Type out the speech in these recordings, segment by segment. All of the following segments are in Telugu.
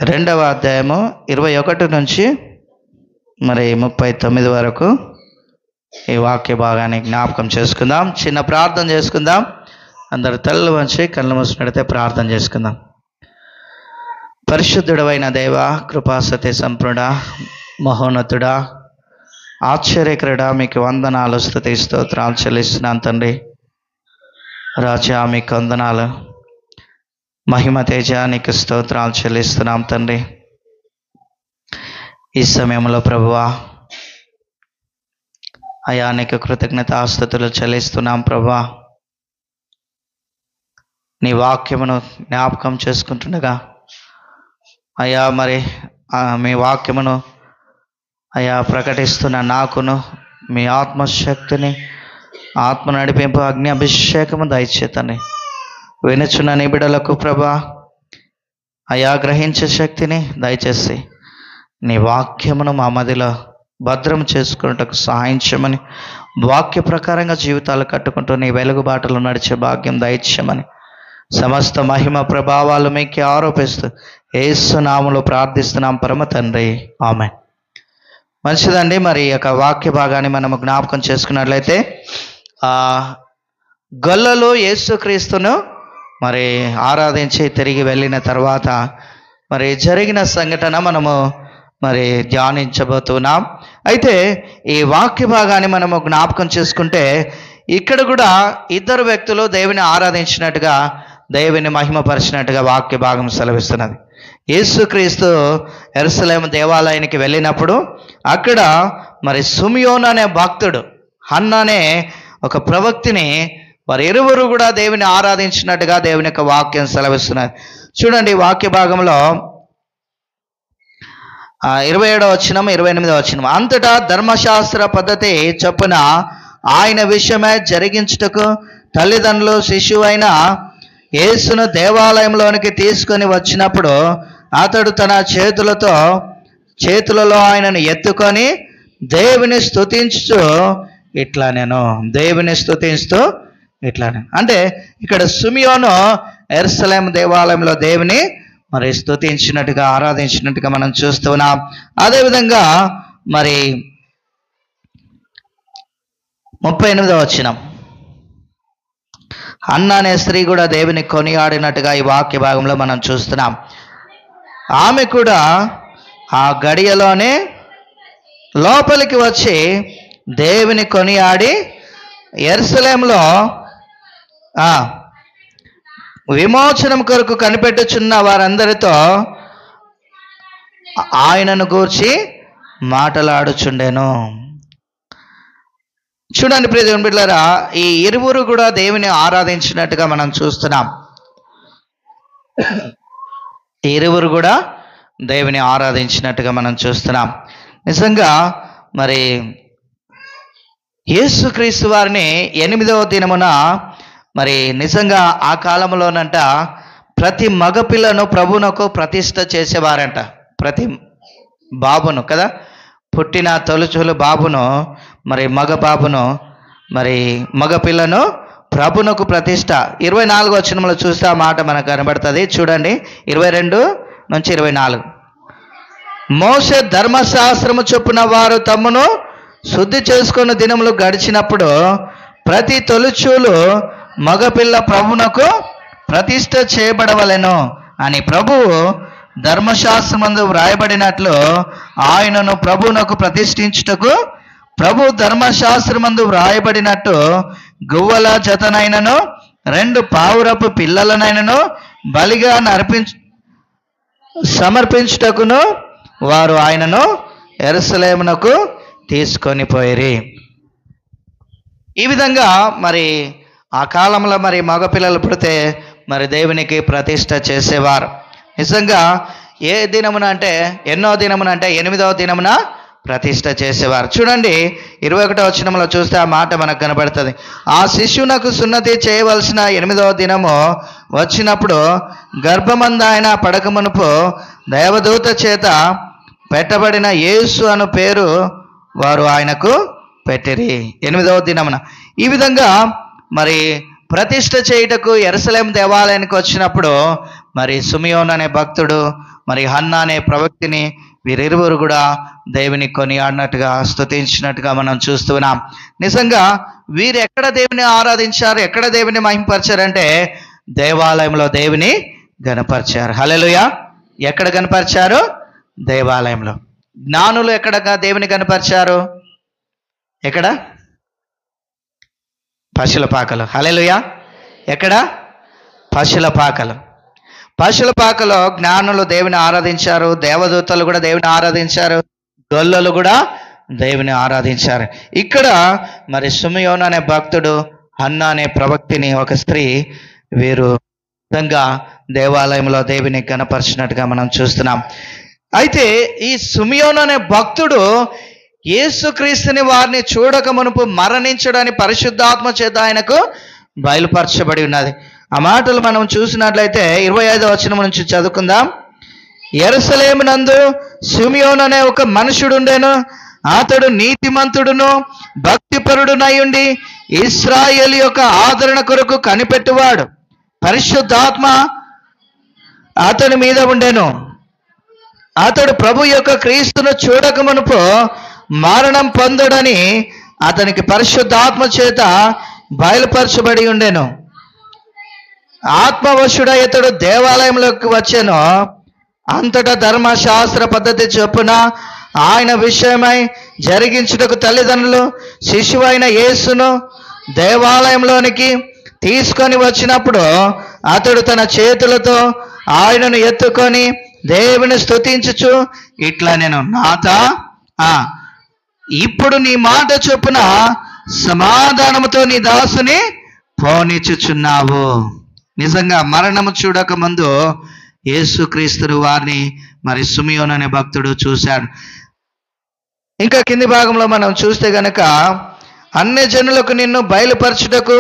రెండవ అధ్యాయము 21 నుంచి 39 వరకు ఈ వాక్య భాగాన్ని జ్ఞాపకం చేసుకుందాం. చిన్న ప్రార్థన చేసుకుందాం. అందరు తలలు వంచి కళ్ళు మూసినట్లయితే ప్రార్థన చేసుకుందాం. పరిశుద్ధుడవైన దేవ, కృపా సత్య సంపూర్ణ, మహోన్నతుడా, ఆశ్చర్యకరుడా, మీకు వందనాలు, స్తుతి స్తోత్రాలు చెల్లిస్తున్నాను తండ్రి. రాజా, మీకు వందనాలు, మహిమ తేజ నీకు స్తోత్రాలు చెల్లిస్తున్నాం తండ్రి. ఈ సమయంలో ప్రభువా, అయా నీకు కృతజ్ఞతాస్తుతులు చెల్లిస్తున్నాం ప్రభువా. నీ వాక్యమును జ్ఞాపకం చేసుకుంటుండగా అయా మరి మీ వాక్యమును అయా ప్రకటిస్తున్న నాకును మీ ఆత్మశక్తిని, ఆత్మ నడిపింపు, అగ్ని అభిషేకము దయచేతని వినుచున్న నీ బిడ్డలకు ప్రభా అయా గ్రహించే శక్తిని దయచేసి నీ వాక్యమును మా మదిలో భద్రం చేసుకున్నటకు సహాయం చేయమని, వాక్య ప్రకారంగా జీవితాలు కట్టుకుంటూ నీ వెలుగు బాటలు నడిచే భాగ్యం దయచేయమని సమస్త మహిమ ప్రభావాలు మీకే ఆరోపిస్తూ యేసు నామములో ప్రార్థిస్తున్నాం పరమ తండ్రి, ఆమేన్. మంచిదండి. మరి ఈ యొక్క వాక్య భాగాన్ని మనము జ్ఞాపకం చేసుకున్నట్లయితే గొల్లలు యేసుక్రీస్తును మరి ఆరాధించి తిరిగి వెళ్ళిన తర్వాత మరి జరిగిన సంఘటన మనము మరి ధ్యానించబోతున్నాం. అయితే ఈ వాక్య భాగాన్ని మనము జ్ఞాపకం చేసుకుంటే ఇక్కడ కూడా ఇద్దరు వ్యక్తులు దేవుని ఆరాధించినట్టుగా, దేవుని మహిమపరిచినట్టుగా వాక్య భాగం సెలవిస్తున్నది. యేసుక్రీస్తు యెరూషలేము దేవాలయానికి వెళ్ళినప్పుడు అక్కడ మరి సిమియోను అనే భక్తుడు, హన్న అనే ఒక ప్రవక్తిని వారు ఇరువురు కూడా దేవుని ఆరాధించినట్టుగా దేవుని యొక్క వాక్యం సెలవిస్తున్నది. చూడండి వాక్య భాగంలో 27వ వచనం, 28వ వచనం. అంతటా ధర్మశాస్త్ర పద్ధతి చొప్పున ఆయన విషయమే జరిగించుటకు తల్లిదండ్రులు శిశువైన యేసును దేవాలయంలోనికి తీసుకొని వచ్చినప్పుడు అతడు తన చేతులలో ఆయనను ఎత్తుకొని దేవుని స్తుతించుతూ అంటే ఇక్కడ సిమియోను యెరూషలేము దేవాలయంలో దేవుని మరి స్తుతించినట్టుగా, ఆరాధించినట్టుగా మనం చూస్తున్నాం. అదేవిధంగా మరి 38వ వచనం, అన్న అనే స్త్రీ కూడా దేవుని కొనియాడినట్టుగా ఈ వాక్య భాగంలో మనం చూస్తున్నాం. ఆమె కూడా ఆ గడియలోనే లోపలికి వచ్చి దేవుని కొనియాడి యెరూషలేములో విమోచనం కొరకు కనిపెట్టుచున్న వారందరితో ఆయనను గూర్చి మాట్లాడుచుండెను. చూడండి ప్రియ దేవుని బిడ్డలారా, ఈ ఇరువురు కూడా దేవుని ఆరాధించినట్టుగా మనం చూస్తున్నాం. ఇరువురు కూడా దేవుని ఆరాధించినట్టుగా మనం చూస్తున్నాం. నిజంగా మరి యేసుక్రీస్తు వారిని 8వ దినమున మరి నిజంగా ఆ కాలంలోనంట ప్రతి మగపిల్లను ప్రభువునకు ప్రతిష్ఠ చేసేవారంట. ప్రతి బాబును కదా, పుట్టిన తొలుచూలు బాబును, మరి మగ బాబును, మరి మగపిల్లను ప్రభునకు ప్రతిష్ఠ. 24వ వచనంలో చూస్తే ఆ మాట మనకు కనబడుతుంది. చూడండి 22 నుంచి 24. మోషే ధర్మశాస్త్రము చొప్పున వారు తమ్మును శుద్ధి చేసుకున్న దినములు గడిచినప్పుడు ప్రతి తొలిచూలు మగపిల్ల ప్రభునకు ప్రతిష్ఠ చేయబడవలెను అని ప్రభువు ధర్మశాస్త్రమందు వ్రాయబడినట్లు ఆయనను ప్రభునకు ప్రతిష్ఠించుటకు ప్రభు ధర్మశాస్త్రమందు వ్రాయబడినట్టు గువ్వల జతనైనను 2 పావురపు పిల్లలనైనను బలిగా సమర్పించుటకును వారు ఆయనను యెరూషలేమునకు తీసుకొని పోయిరి. ఈ విధంగా మరి ఆ కాలంలో మరి మగపిల్లలు పుడితే మరి దేవునికి ప్రతిష్ఠ చేసేవారు. నిజంగా ఏ దినమున అంటే ఎన్నో దినమున అంటే 8వ దినమున ప్రతిష్ఠ చేసేవారు. చూడండి 21వ వచనంలో చూస్తే ఆ మాట మనకు కనబడుతుంది. ఆ శిశువునకు సున్నతి చేయవలసిన 8వ దినము వచ్చినప్పుడు గర్భమందు ఆయన పడకమునుపు దేవదూత చేత పెట్టబడిన యేసు అను పేరు వారు ఆయనకు పెట్టిరి 8వ దినమున. ఈ విధంగా మరి ప్రతిష్ఠ చేయుటకు యెరూషలేము దేవాలయానికి వచ్చినప్పుడు మరి సిమియోను అనే భక్తుడు మరి హన్నా అనే ప్రవక్తిని వీరిరువురు కూడా దేవుని కొనియాడినట్టుగా స్తుతించినట్టుగా మనం చూస్తున్నాం. నిజంగా వీరు ఎక్కడ దేవుని ఆరాధించారు, ఎక్కడ దేవుని మహింపరిచారంటే దేవాలయంలో దేవుని గణపరిచారు. హల్లెలూయా. ఎక్కడ గణపరిచారు? దేవాలయంలో. జ్ఞానులు ఎక్కడ దేవుని గణపరిచారు? ఎక్కడ? పశుల పాకలు. హల్లెలూయా. ఎక్కడ? పశుల పాకలు. పశుల పాకలో జ్ఞానులు దేవుని ఆరాధించారు, దేవదూతలు కూడా దేవుని ఆరాధించారు, గొల్లలు కూడా దేవుని ఆరాధించారు. ఇక్కడ మరి సిమియోను అనే భక్తుడు, హన్నా అనే ప్రవక్తిని ఒక స్త్రీ, వీరు విధంగా దేవాలయంలో దేవుని గణపరిచినట్టుగా మనం చూస్తున్నాం. అయితే ఈ సిమియోను అనే భక్తుడు యేసుక్రీస్తుని వారిని చూడక మునుపు మరణించడని పరిశుద్ధాత్మ చేత ఆయనకు బయలుపరచబడి ఉన్నది. ఆ మాటలు మనం చూసినట్లయితే 25వ వచనం నుంచి చదువుకుందాం. యెరూషలేమునందు సిమియోను అనే ఒక మనుషుడుండెను. అతడు నీతిమంతుడును భక్తిపరుడునై ఉండి ఇశ్రాయేలు యొక్క ఆదరణ కొరకు కనిపెట్టువాడు. పరిశుద్ధాత్మ అతని మీద ఉండెను. అతడు ప్రభు యొక్క క్రీస్తును చూడక మునుపు మరణం పొందడని అతనికి పరిశుద్ధాత్మ చేత బయలుపరచబడి ఉండెను. ఆత్మవశుడై ఇతడు దేవాలయంలోకి వచ్చెను. అంతటా ధర్మశాస్త్ర పద్ధతి చొప్పున ఆయన విషయమై జరిగించుటకు తల్లిదండ్రులు శిశువైన యేసును దేవాలయంలోనికి తీసుకొని వచ్చినప్పుడు అతడు తన చేతులతో ఆయనను ఎత్తుకొని దేవుని స్తుతించుచు ఇట్లా, నేను నాథ, ఇప్పుడు నీ మాట చొప్పున సమాధానముతో నీ దాసుని పోనిచ్చుచున్నావు. నిజంగా మరణము చూడక ముందు యేసుక్రీస్తుని వారిని మరి సిమియోను అనే భక్తుడు చూశాడు. ఇంకా కింది భాగంలో మనం చూస్తే గనక, అన్య జనులకు నిన్ను బయలుపరచుటకు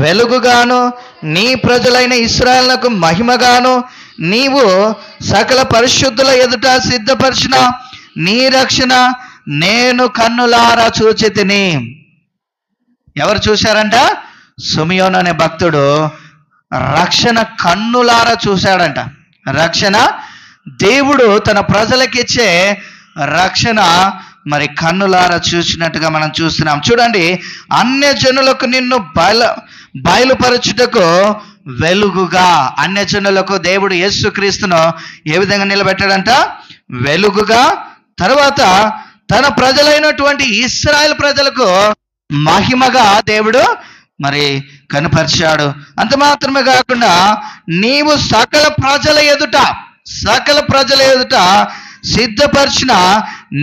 వెలుగుగాను నీ ప్రజలైన ఇశ్రాయేలునకు మహిమగాను నీవు సకల పరిశుద్ధుల ఎదుట సిద్ధపరిచిన నీ రక్షణ నేను కన్నులారా చూచితిని. ఎవరు చూశారంట? సిమియోను అనే భక్తుడు రక్షణ కన్నులారా చూశాడంట. రక్షణ దేవుడు తన ప్రజలకిచ్చే రక్షణ మరి కన్నులారా చూసినట్టుగా మనం చూస్తున్నాం. చూడండి, అన్య జనులకు నిన్ను బయలుపరచుటకు వెలుగుగా. అన్య జనులకు దేవుడు యేసుక్రీస్తును ఏ విధంగా నిలబెట్టాడంట? వెలుగుగా. తర్వాత తన ప్రజలైనటువంటి ఇశ్రాయేలు ప్రజలకు మహిమగా దేవుడు మరి కనపరిచాడు. అంత మాత్రమే కాకుండా నీవు సకల ప్రజల ఎదుట సిద్ధపరిచిన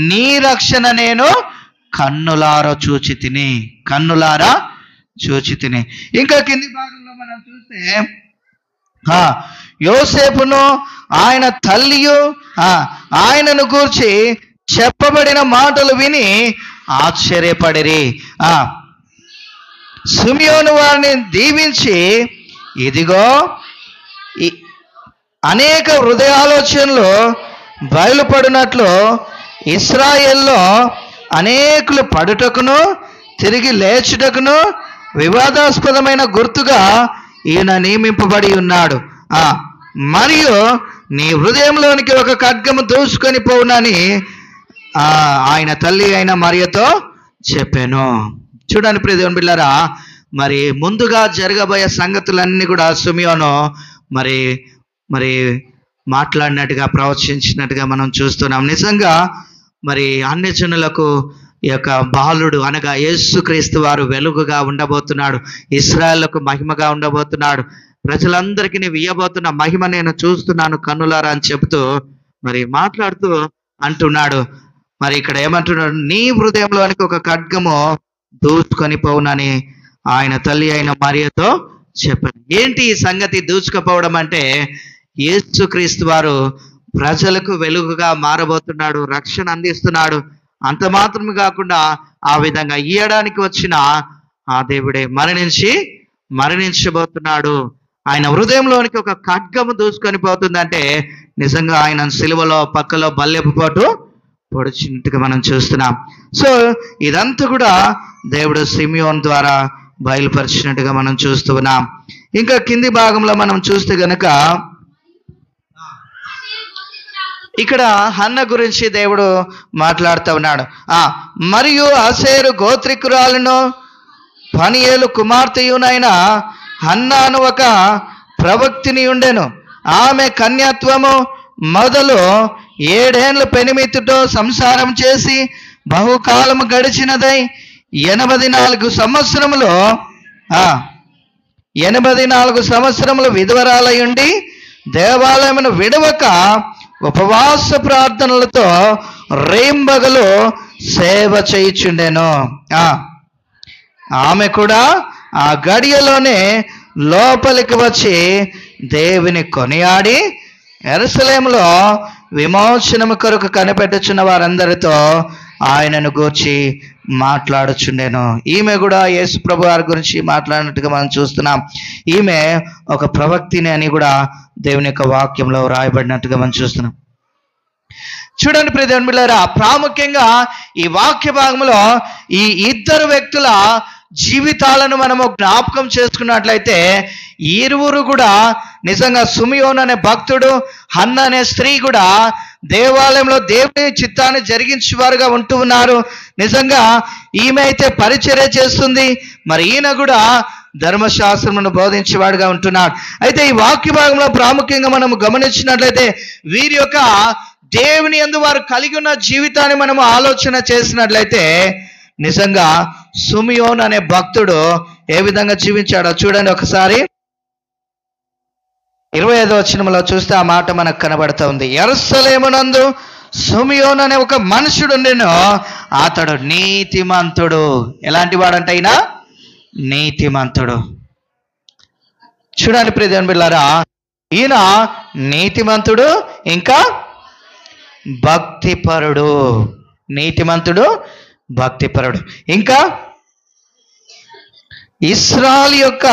నీ రక్షణ నేను కన్నులారా చూచి తిని. ఇంకా కింది భాగంలో మనం చూస్తే, యోసేపును ఆయన తల్లియు ఆయనను గూర్చి చెప్పబడిన మాటలు విని ఆశ్చర్యపడిరి. సిమియోను వారిని దీవించి, ఇదిగో అనేక హృదయాలోచనలు బయలుపడినట్లు ఇశ్రాయేల్లో అనేకులు పడుటకును తిరిగి లేచుటకును వివాదాస్పదమైన గుర్తుగా ఈయన నియమింపబడి ఉన్నాడు. మరియు నీ హృదయంలోనికి ఒక ఖడ్గము దూసుకొని పోవునని ఆయన తల్లి అయిన మరియతో చెప్పాను. చూడండి ప్రియ దేవుని బిడ్డలారా, మరి ముందుగా జరగబోయే సంగతులన్నీ కూడా సిమియోను మరి మరి మాట్లాడినట్టుగా, ప్రవచించినట్టుగా మనం చూస్తున్నాం. నిజంగా మరి అన్య జనులకు ఈ యొక్క బాలుడు అనగా యేసుక్రీస్తు వారు వెలుగుగా ఉండబోతున్నాడు, ఇశ్రాయేలుకు మహిమగా ఉండబోతున్నాడు, ప్రజలందరికీ నీవు ఇయ్యబోతున్న మహిమ నేను చూస్తున్నాను కన్నులారా అని చెబుతూ మరి మాట్లాడుతూ అంటున్నాడు. మరి ఇక్కడ ఏమంటున్నాడు? నీ హృదయంలోనికి ఒక ఖడ్గము దూసుకొని పోవునని ఆయన తల్లి అయిన మరియతో చెప్పాడు. ఏంటి ఈ సంగతి దూసుకుపోవడం అంటే, యేసుక్రీస్తు వారు ప్రజలకు వెలుగుగా మారబోతున్నాడు, రక్షణ అందిస్తున్నాడు. అంత మాత్రమే కాకుండా ఆ విధంగా ఇయ్యడానికి వచ్చిన ఆ దేవుడే మరణించబోతున్నాడు. ఆయన హృదయంలోనికి ఒక ఖడ్గము దూసుకొని పోతుందంటే నిజంగా ఆయన సిలువలో పక్కలో బల్లెపు పోటు పొడిచినట్టుగా మనం చూస్తున్నాం. సో ఇదంతా కూడా దేవుడు సిమియోను ద్వారా బయలుపరిచినట్టుగా మనం చూస్తున్నాం. ఇంకా కింది భాగంలో మనం చూస్తే గనక ఇక్కడ హన్న గురించి దేవుడు మాట్లాడుతూ ఉన్నాడు. మరియు ఆషేరు గోత్రికురాలను పనియేలు కుమార్తెయునైన హన్నాను ఒక ప్రవక్తిని ఉండెను. ఆమె కన్యాత్వము మొదలు 7 ఏండ్లు పెనిమితితో సంసారం చేసి బహుకాలము గడిచినదై 84 సంవత్సరములు 84 సంవత్సరములు విధవరాలయుండి దేవాలయమును విడవక ఉపవాస ప్రార్థనలతో రేంబగలు సేవ చేయుచుండెను. ఆమె కూడా ఆ గడియలోనే లోపలికి వచ్చి దేవుని కొనియాడి యెరూషలేములో విమోచనము కొరకు కనిపెట్టుచున్న వారందరితో ఆయనను గూర్చి మాట్లాడుచుండెను. ఈమె కూడా యేసు ప్రభు వారి గురించి మాట్లాడినట్టుగా మనం చూస్తున్నాం. ఈమె ఒక ప్రవక్తిని అని కూడా దేవుని యొక్క వాక్యంలో రాయబడినట్టుగా మనం చూస్తున్నాం. చూడండి ప్రియ దేవుని బిడ్డలారా, ప్రాముఖ్యంగా ఈ వాక్య భాగంలో ఈ ఇద్దరు వ్యక్తుల జీవితాలను మనము జ్ఞాపకం చేసుకున్నట్లయితే ఇరువురు కూడా నిజంగా సిమియోను అనే భక్తుడు, హన్న అనే స్త్రీ కూడా దేవాలయంలో దేవుని చిత్తాన్ని జరిగించేవారుగా ఉంటూ ఉన్నారు. నిజంగా ఈమె అయితే పరిచర్య చేస్తుంది, మరి ఈయన కూడా ధర్మశాస్త్రమును బోధించేవాడుగా ఉంటున్నాడు. అయితే ఈ వాక్య భాగంలో ప్రాముఖ్యంగా మనము గమనించినట్లయితే వీరి యొక్క దేవుని యందు వారు కలిగి ఉన్న జీవితాన్ని మనము ఆలోచన చేసినట్లయితే నిజంగా సిమియోను అనే భక్తుడు ఏ విధంగా జీవించాడో చూడండి ఒకసారి. 25వ వచనంలో చూస్తే ఆ మాట మనకు కనబడుతుంది. యెరూషలేమునందు సిమియోను అనే ఒక మనుషుడు ఉండెను. అతడు నీతిమంతుడు. ఎలాంటి వాడంట ఈయన? నీతిమంతుడు. చూడండి ప్రియ దేవుని బిడ్డలారా, ఈయన నీతిమంతుడు, ఇంకా భక్తిపరుడు. నీతిమంతుడు, భక్తిపరుడు, ఇంకా ఇశ్రాయేలు యొక్క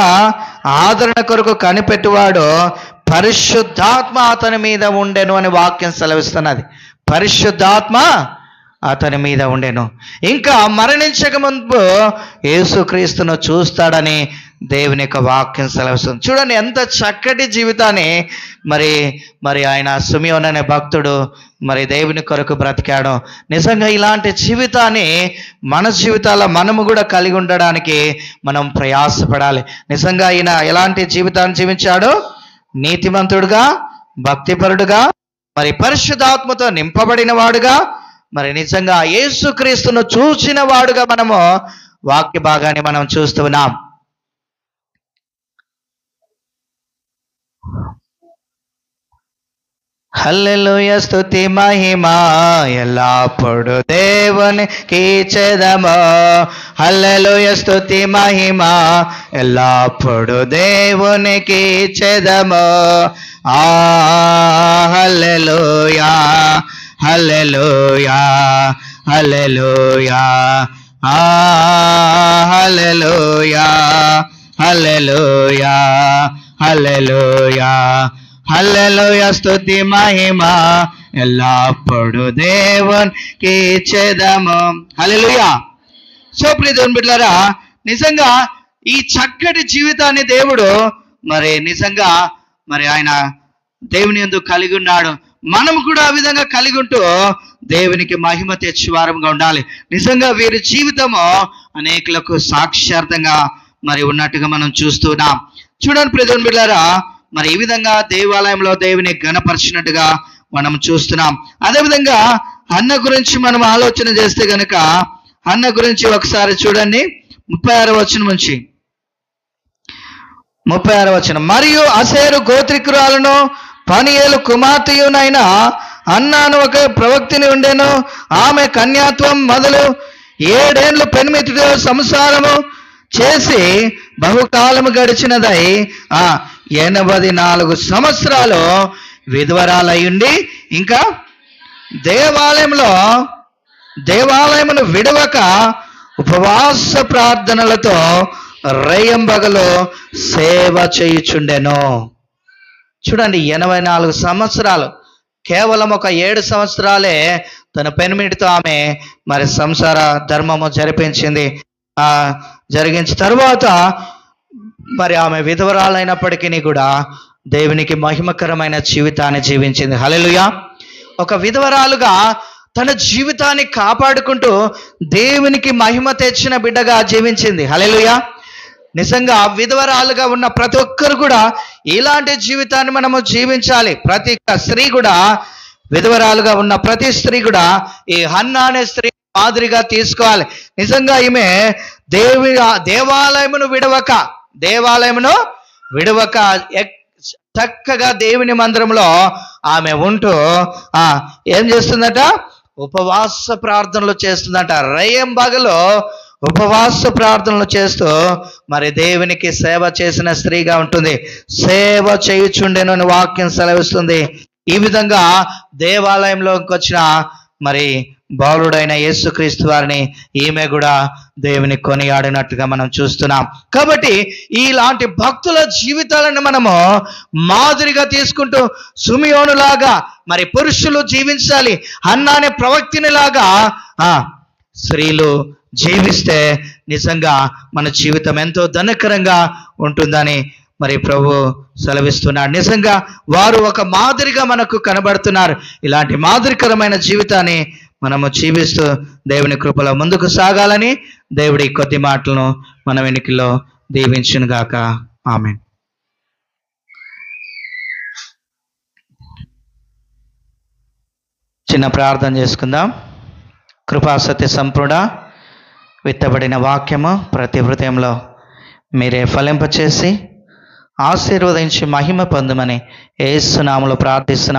ఆదరణ కొరకు కనిపెట్టువాడు, పరిశుద్ధాత్మ అతని మీద ఉండెను అని వాక్యం సెలవిస్తున్నది. పరిశుద్ధాత్మ అతని మీద ఉండెను. ఇంకా మరణించక ముందు యేసుక్రీస్తును చూస్తాడని దేవుని యొక్క వాక్యం సెలవిస్తుంది. చూడండి ఎంత చక్కటి జీవితాన్ని మరి ఆయన సిమియోను అనే భక్తుడు మరి దేవుని కొరకు బ్రతికాడు. నిజంగా ఇలాంటి జీవితాన్ని మన జీవితాల్లో మనము కూడా కలిగి ఉండడానికి మనం ప్రయాసపడాలి. నిజంగా ఈయన ఎలాంటి జీవితాన్ని జీవించాడు? నీతిమంతుడుగా, భక్తిపరుడుగా, మరి పరిశుద్ధాత్మతో నింపబడిన వాడుగా, మరి నిజంగా యేసుక్రీస్తును చూచిన వాడుగా మనము వాక్య భాగాన్ని మనం చూస్తూ ఉన్నాం. హల్లెలూయా, స్తుతి మహిమా ఎల్లప్పుడు దేవునికి చెదము. హల్లెలూయా, స్తుతి మహిమా ఎల్లప్పుడు దేవునికి చెదము. హల్లెలూయా, హల్లెలూయా, హల్లెలూయా, హల్లెలూయా, హల్లెలూయా, హల్లెలూయా, హల్లెలూయా, స్తుతి మహిమా ఎల్లప్పుడు దేవునికి చెదము. హల్లెలూయా. సో ప్రియ దేవుని బిడ్డలారా, నిజంగా ఈ చక్కటి జీవితాన్ని దేవుడు నిజంగా ఆయన దేవుని యందు కలిగి ఉన్నాడు. మనం కూడా ఆ విధంగా కలిగి ఉంటూ దేవునికి మహిమ తెచ్చేవారంగా ఉండాలి. నిజంగా వీరి జీవితము అనేకులకు సాక్ష్యార్థంగా ఉన్నట్టుగా మనం చూస్తున్నాం. చూడండి ప్రియ దేవుని బిడ్డలారా, ఈ విధంగా దేవాలయంలో దేవుని ఘనపరిచినట్టుగా మనం చూస్తున్నాం. అదేవిధంగా హన్న గురించి మనం ఆలోచన చేస్తే గనక హన్న గురించి ఒకసారి చూడండి. 36వ వచనం నుంచి 36వ వచనం. మరియు ఆషేరు గోత్రికురాలను పనియేలు కుమార్తెయునైన హన్నాను ఒక ప్రవక్తిని ఉండెను. ఆమె కన్యాత్వం మొదలు 7 ఏండ్లు పెనిమితితో సంసారము చేసి బహుకాలము గడిచినదై 84 సంవత్సరాలు విధవరాలయ్యుండి ఇంకా దేవాలయమును విడవక ఉపవాస ప్రార్థనలతో రేయంబగలు సేవ చేయుచుండెను. చూడండి, 84 సంవత్సరాలు, కేవలం ఒక 7 సంవత్సరాలే తన పెనిమిటితో ఆమె సంసార ధర్మము జరిగించిన తర్వాత ఆమె విధవరాలైనప్పటికీ కూడా దేవునికి మహిమకరమైన జీవితాన్ని జీవించింది. హల్లెలూయా. ఒక విధవరాలుగా తన జీవితాన్ని కాపాడుకుంటూ దేవునికి మహిమ తెచ్చిన బిడ్డగా జీవించింది. హల్లెలూయా. నిజంగా విధవరాలుగా ఉన్న ప్రతి ఒక్కరు కూడా ఇలాంటి జీవితాన్ని మనము జీవించాలి. ప్రతి స్త్రీ కూడా, విధవరాలుగా ఉన్న ప్రతి స్త్రీ కూడా ఈ హన్నా అనే స్త్రీ మాదిరిగా తీసుకోవాలి. నిజంగా ఈమె దేవాలయమును విడవక చక్కగా దేవుని మందిరంలో ఆమె ఉంటూ ఏం చేస్తుందట? ఉపవాస ప్రార్థనలు చేస్తుందట. రేయింబగలు ఉపవాస ప్రార్థనలు చేస్తూ మరి దేవునికి సేవ చేసిన స్త్రీగా ఉంటుంది. సేవ చేయుచుండెను అని వాక్యం సెలవిస్తుంది. ఈ విధంగా దేవాలయంలోకి వచ్చిన మరి బాలుడైన యేసుక్రీస్తు వారిని ఈమె కూడా దేవుని కొనియాడినట్టుగా మనం చూస్తున్నాం. కాబట్టి ఇలాంటి భక్తుల జీవితాలను మనము మాదిరిగా తీసుకుంటూ సుమియోనులాగా మరి పురుషులు జీవించాలి. హన్నా అనే ప్రవక్తినిలాగా స్త్రీలు జీవిస్తే నిజంగా మన జీవితం ఎంతో ధనకరంగా ఉంటుందని మరి ప్రభు సెలవిస్తున్నాడు. నిజంగా వారు ఒక మాదిరిగా మనకు కనబడుతున్నారు. ఇలాంటి మాదిరికరమైన జీవితాన్ని మనము జీవిస్తూ దేవుని కృపలో ముందుకు సాగాలని దేవుడి కొద్ది మాటలను మన వెనుకలో దీవించును గాక. ఆమేన్. చిన్న ప్రార్థన చేసుకుందాం. కృపా సత్య సంపూర్ణ విత్తబడిన వాక్యము ప్రతి హృదయంలో మీరే ఫలింపచేసి ఆశీర్వదించి మహిమ పొందమని యేసు నామములో ప్రార్థిస్తున్నాము.